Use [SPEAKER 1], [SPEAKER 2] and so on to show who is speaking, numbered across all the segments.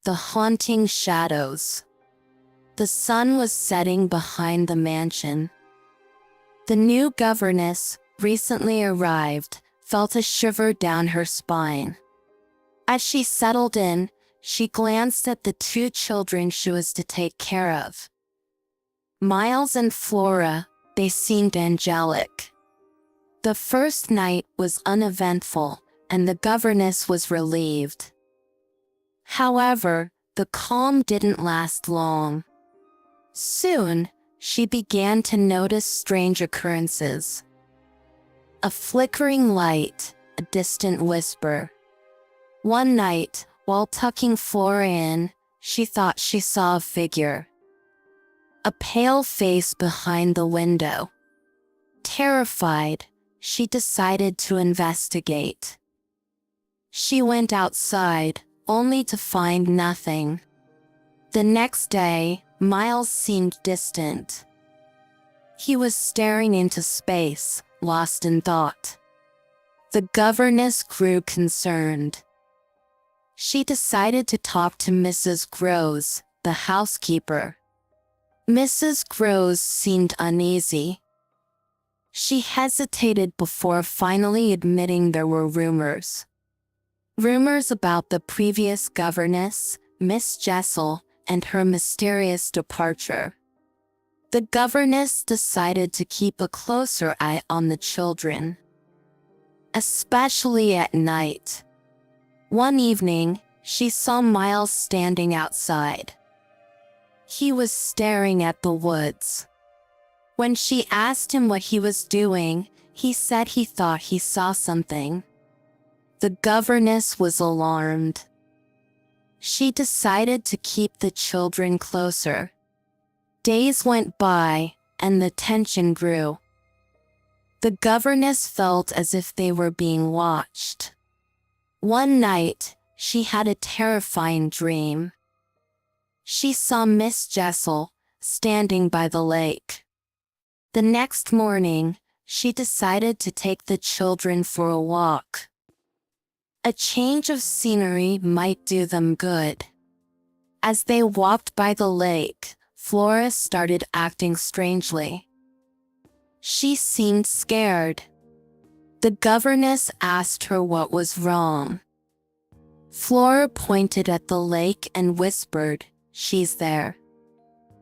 [SPEAKER 1] The haunting shadows. The sun was setting behind the mansion. The new governess, recently arrived, felt a shiver down her spine. As she settled in, she glanced at the two children she was to take care of. Miles and Flora, they seemed angelic. The first night was uneventful, and the governess was relieved. However, the calm didn't last long. Soon, she began to notice strange occurrences. A flickering light, a distant whisper. One night, while tucking Flora in, she thought she saw a figure. A pale face behind the window. Terrified, she decided to investigate. She went outside, only to find nothing. The next day, Miles seemed distant. He was staring into space, lost in thought. The governess grew concerned. She decided to talk to Mrs. Groves, the housekeeper. Mrs. Groves seemed uneasy. She hesitated before finally admitting there were rumors. Rumors about the previous governess, Miss Jessel, and her mysterious departure. The governess decided to keep a closer eye on the children, especially at night. One evening, she saw Miles standing outside. He was staring at the woods. When she asked him what he was doing, he said he thought he saw something. The governess was alarmed. She decided to keep the children closer. Days went by, and the tension grew. The governess felt as if they were being watched. One night, she had a terrifying dream. She saw Miss Jessel standing by the lake. The next morning, she decided to take the children for a walk. A change of scenery might do them good. As they walked by the lake, Flora started acting strangely. She seemed scared. The governess asked her what was wrong. Flora pointed at the lake and whispered, "She's there."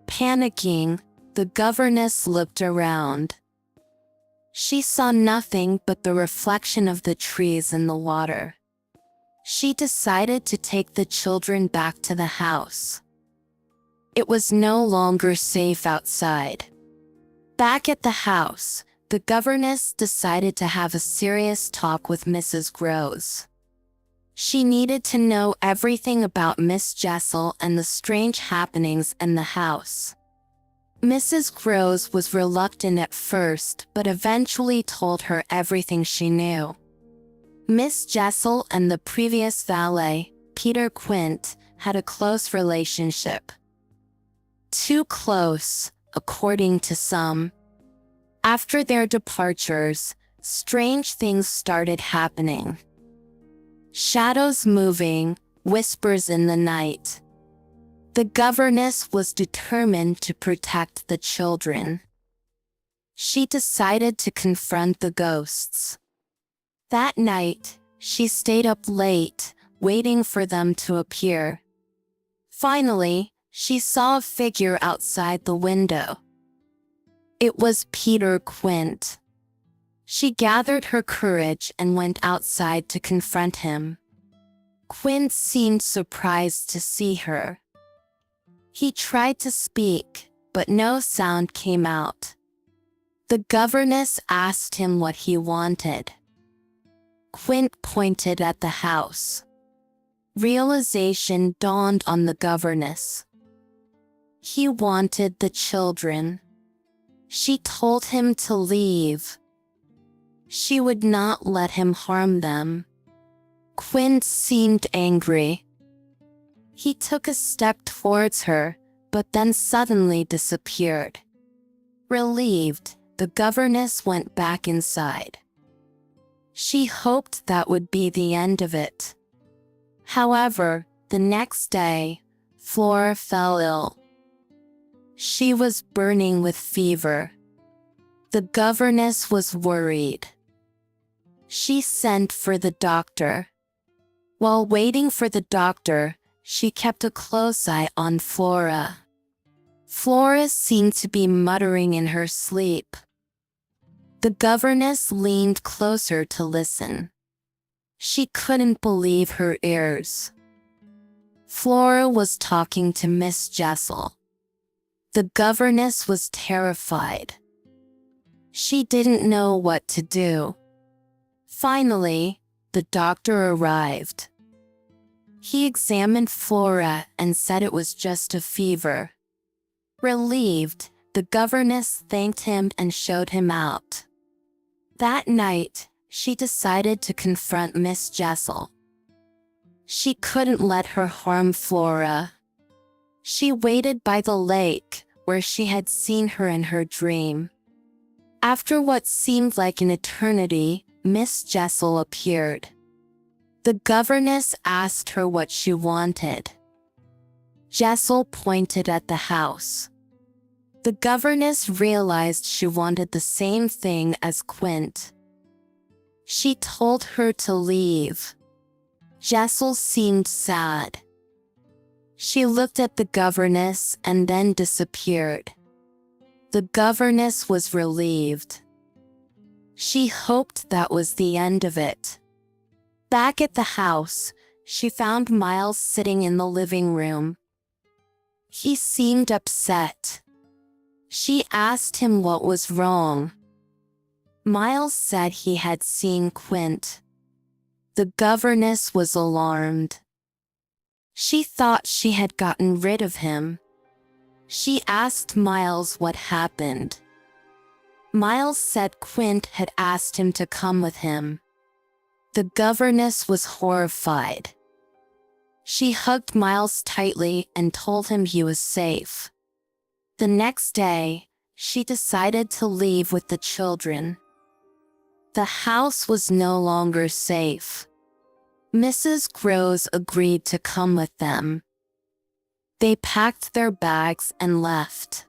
[SPEAKER 1] Panicking, the governess looked around. She saw nothing but the reflection of the trees in the water. She decided to take the children back to the house. It was no longer safe outside. Back at the house, the governess decided to have a serious talk with Mrs. Groves. She needed to know everything about Miss Jessel and the strange happenings in the house. Mrs. Groves was reluctant at first, but eventually told her everything she knew. Miss Jessel and the previous valet, Peter Quint, had a close relationship. Too close, according to some. After their departures, strange things started happening. Shadows moving, whispers in the night. The governess was determined to protect the children. She decided to confront the ghosts. That night, she stayed up late, waiting for them to appear. Finally, she saw a figure outside the window. It was Peter Quint. She gathered her courage and went outside to confront him. Quint seemed surprised to see her. He tried to speak, but no sound came out. The governess asked him what he wanted. Quint pointed at the house. Realization dawned on the governess. He wanted the children. She told him to leave. She would not let him harm them. Quint seemed angry. He took a step towards her, but then suddenly disappeared. Relieved, the governess went back inside. She hoped that would be the end of it. However, The next day, Flora fell ill. She was burning with fever. The governess was worried. She sent for the doctor. While waiting for the doctor, she kept a close eye on Flora. Flora seemed to be muttering in her sleep. The governess leaned closer to listen. She couldn't believe her ears. Flora was talking to Miss Jessel. The governess was terrified. She didn't know what to do. Finally, the doctor arrived. He examined Flora and said it was just a fever. Relieved, the governess thanked him and showed him out. That night, she decided to confront Miss Jessel. She couldn't let her harm Flora. She waited by the lake, where she had seen her in her dream. After what seemed like an eternity, Miss Jessel appeared. The governess asked her what she wanted. Jessel pointed at the house. The governess realized she wanted the same thing as Quint. She told her to leave. Jessel seemed sad. She looked at the governess and then disappeared. The governess was relieved. She hoped that was the end of it. Back at the house, she found Miles sitting in the living room. He seemed upset. She asked him what was wrong. Miles said he had seen Quint. The governess was alarmed. She thought she had gotten rid of him. She asked Miles what happened. Miles said Quint had asked him to come with him. The governess was horrified. She hugged Miles tightly and told him he was safe. The next day, she decided to leave with the children. The house was no longer safe. Mrs. Groves agreed to come with them. They packed their bags and left.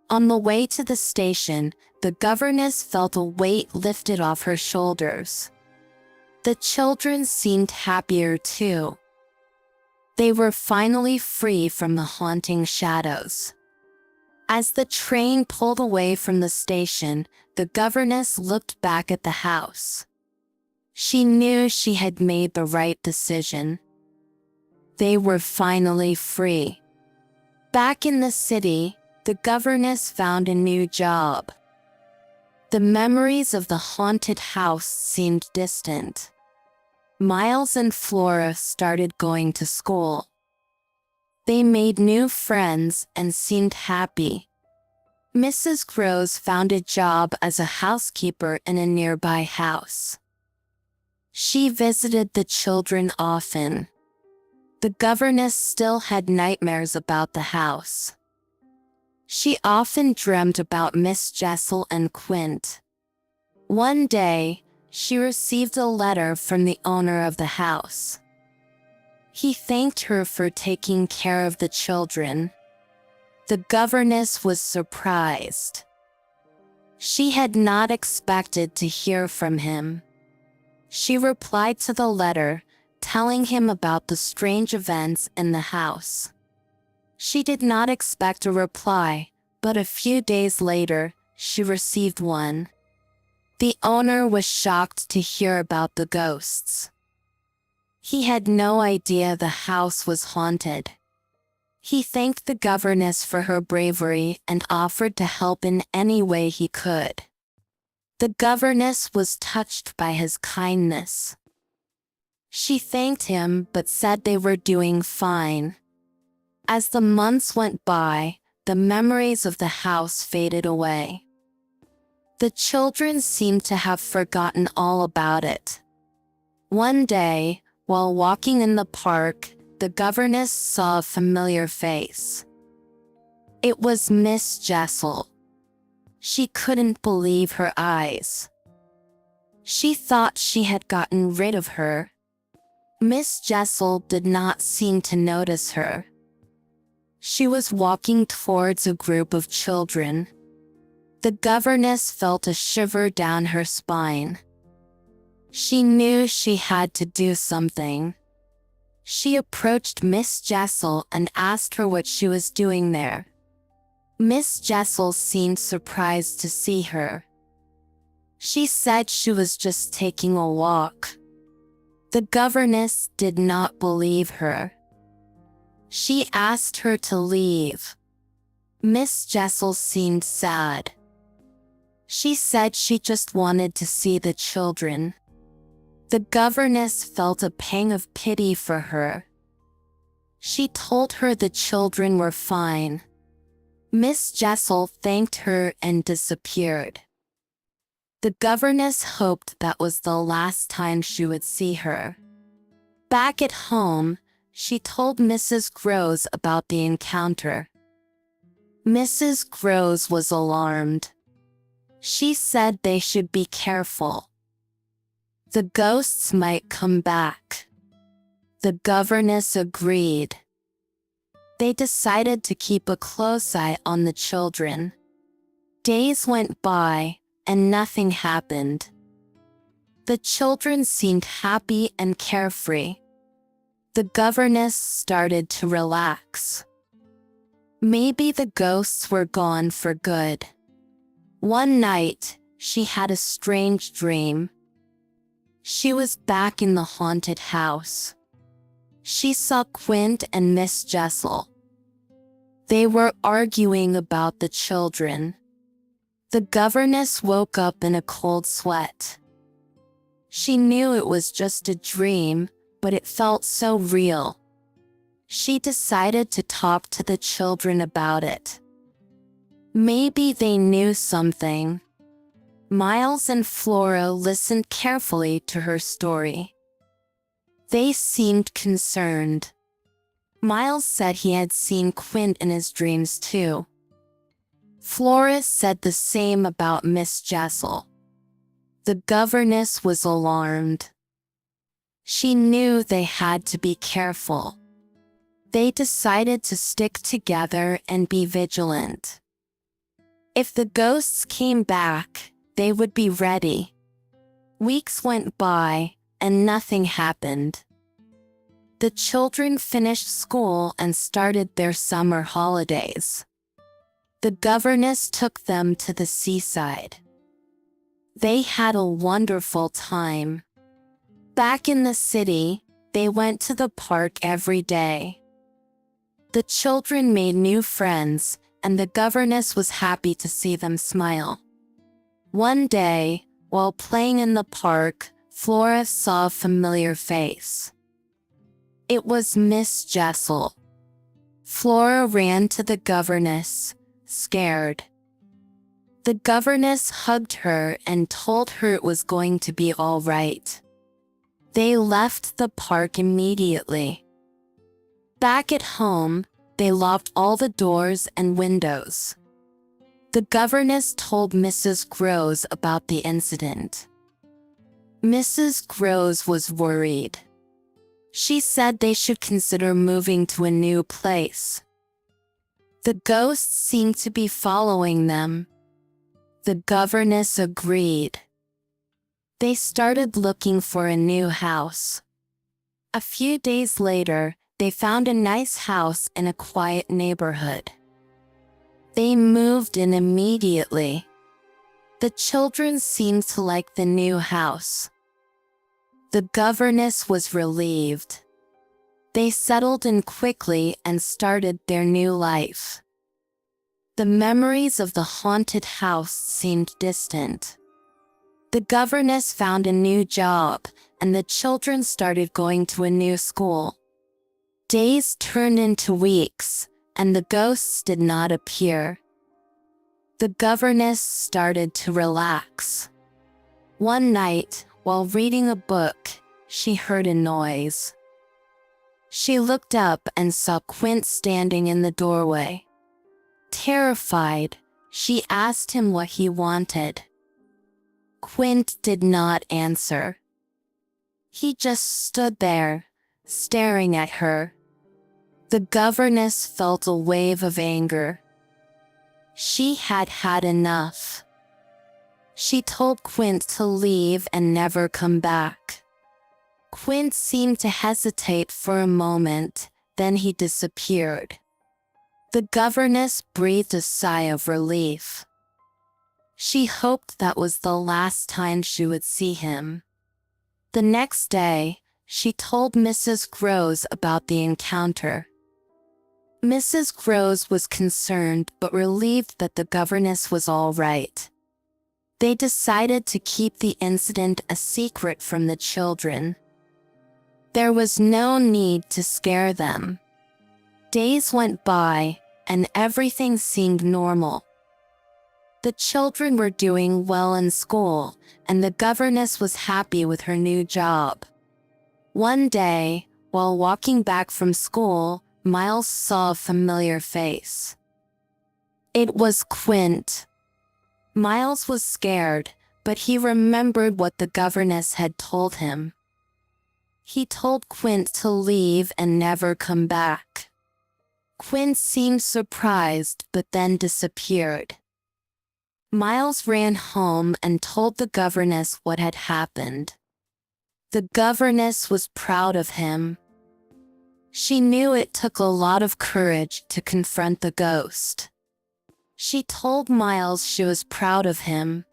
[SPEAKER 1] On the way to the station, the governess felt a weight lifted off her shoulders. The children seemed happier too. They were finally free from the haunting shadows. As the train pulled away from the station, the governess looked back at the house. She knew she had made the right decision. They were finally free. Back in the city, the governess found a new job. The memories of the haunted house seemed distant. Miles and Flora started going to school. They made new friends and seemed happy. Mrs. Groves found a job as a housekeeper in a nearby house. She visited the children often. The governess still had nightmares about the house. She often dreamed about Miss Jessel and Quint. One day, she received a letter from the owner of the house. He thanked her for taking care of the children. The governess was surprised. She had not expected to hear from him. She replied to the letter, telling him about the strange events in the house. She did not expect a reply, but a few days later, she received one. The owner was shocked to hear about the ghosts. He had no idea the house was haunted. He thanked the governess for her bravery and offered to help in any way he could. The governess was touched by his kindness. She thanked him but said they were doing fine. As the months went by, the memories of the house faded away. The children seemed to have forgotten all about it. One day, while walking in the park, the governess saw a familiar face. It was Miss Jessel. She couldn't believe her eyes. She thought she had gotten rid of her. Miss Jessel did not seem to notice her. She was walking towards a group of children. The governess felt a shiver down her spine. She knew she had to do something. She approached Miss Jessel and asked her what she was doing there. Miss Jessel seemed surprised to see her. She said she was just taking a walk. The governess did not believe her. She asked her to leave. Miss Jessel seemed sad. She said she just wanted to see the children. The governess felt a pang of pity for her. She told her the children were fine. Miss Jessel thanked her and disappeared. The governess hoped that was the last time she would see her. Back at home, she told Mrs. Groves about the encounter. Mrs. Groves was alarmed. She said they should be careful. The ghosts might come back. The governess agreed. They decided to keep a close eye on the children. Days went by, and nothing happened. The children seemed happy and carefree. The governess started to relax. Maybe the ghosts were gone for good. One night, she had a strange dream. She was back in the haunted house. She saw Quint and Miss Jessel. They were arguing about the children. The governess woke up in a cold sweat. She knew it was just a dream, but it felt so real. She decided to talk to the children about it. Maybe they knew something. Miles and Flora listened carefully to her story. They seemed concerned. Miles said he had seen Quint in his dreams too. Flora said the same about Miss Jessel. The governess was alarmed. She knew they had to be careful. They decided to stick together and be vigilant. If the ghosts came back, they would be ready. Weeks went by, and nothing happened. The children finished school and started their summer holidays. The governess took them to the seaside. They had a wonderful time. Back in the city, they went to the park every day. The children made new friends, and the governess was happy to see them smile. One day, while playing in the park, Flora saw a familiar face. It was Miss Jessel. Flora ran to the governess, scared. The governess hugged her and told her it was going to be all right. They left the park immediately. Back at home, they locked all the doors and windows. The governess told Mrs. Groves about the incident. Mrs. Groves was worried. She said they should consider moving to a new place. The ghosts seemed to be following them. The governess agreed. They started looking for a new house. A few days later, they found a nice house in a quiet neighborhood. They moved in immediately. The children seemed to like the new house. The governess was relieved. They settled in quickly and started their new life. The memories of the haunted house seemed distant. The governess found a new job, and the children started going to a new school. Days turned into weeks, and the ghosts did not appear. The governess started to relax. One night, while reading a book, she heard a noise. She looked up and saw Quint standing in the doorway. Terrified, she asked him what he wanted. Quint did not answer. He just stood there, staring at her. The governess felt a wave of anger. She had had enough. She told Quint to leave and never come back. Quint seemed to hesitate for a moment, then he disappeared. The governess breathed a sigh of relief. She hoped that was the last time she would see him. The next day, she told Mrs. Groves about the encounter. Mrs. Groves was concerned but relieved that the governess was all right. They decided to keep the incident a secret from the children. There was no need to scare them. Days went by, and everything seemed normal. The children were doing well in school, and the governess was happy with her new job. One day, while walking back from school, Miles saw a familiar face. It was Quint. Miles was scared, but he remembered what the governess had told him. He told Quint to leave and never come back. Quint seemed surprised but then disappeared. Miles ran home and told the governess what had happened. The governess was proud of him. She knew it took a lot of courage to confront the ghost. She told Miles she was proud of him.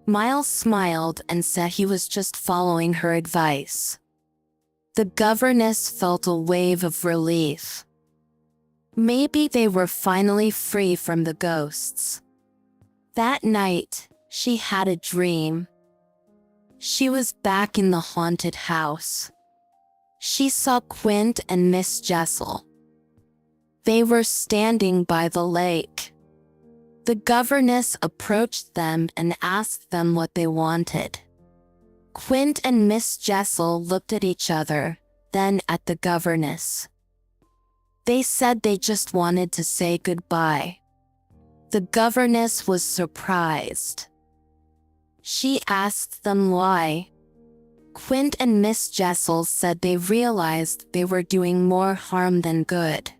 [SPEAKER 1] Miles smiled and said he was just following her advice. The governess felt a wave of relief. Maybe they were finally free from the ghosts. That night, she had a dream. She was back in the haunted house. She saw Quint and Miss Jessel. They were standing by the lake. The governess approached them and asked them what they wanted. Quint and Miss Jessel looked at each other, then at the governess. They said they just wanted to say goodbye. The governess was surprised. She asked them why. Quint and Miss Jessel said they realized they were doing more harm than good.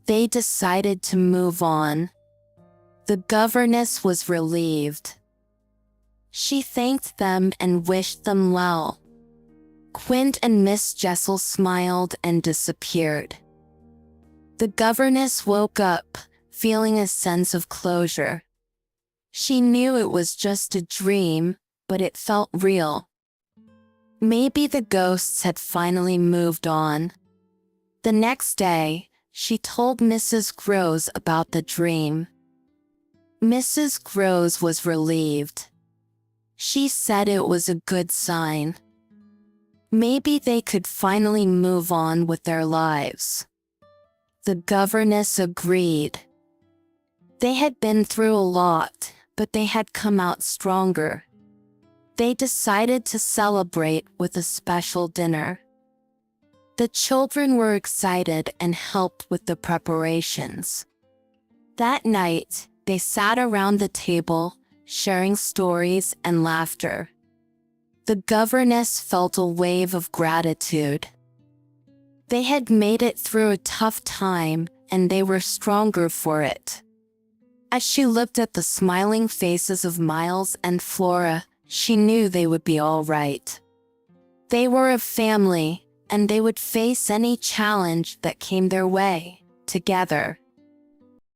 [SPEAKER 1] They decided to move on. The governess was relieved. She thanked them and wished them well. Quint and Miss Jessel smiled and disappeared. The governess woke up, feeling a sense of closure. She knew it was just a dream, but it felt real. Maybe the ghosts had finally moved on. The next day, she told Mrs. Groves about the dream. Mrs. Groves was relieved. She said it was a good sign. Maybe they could finally move on with their lives. The governess agreed. They had been through a lot, but they had come out stronger. They decided to celebrate with a special dinner. The children were excited and helped with the preparations. That night, they sat around the table, sharing stories and laughter. The governess felt a wave of gratitude. They had made it through a tough time, and they were stronger for it. As she looked at the smiling faces of Miles and Flora, she knew they would be all right. They were a family, and they would face any challenge that came their way, together.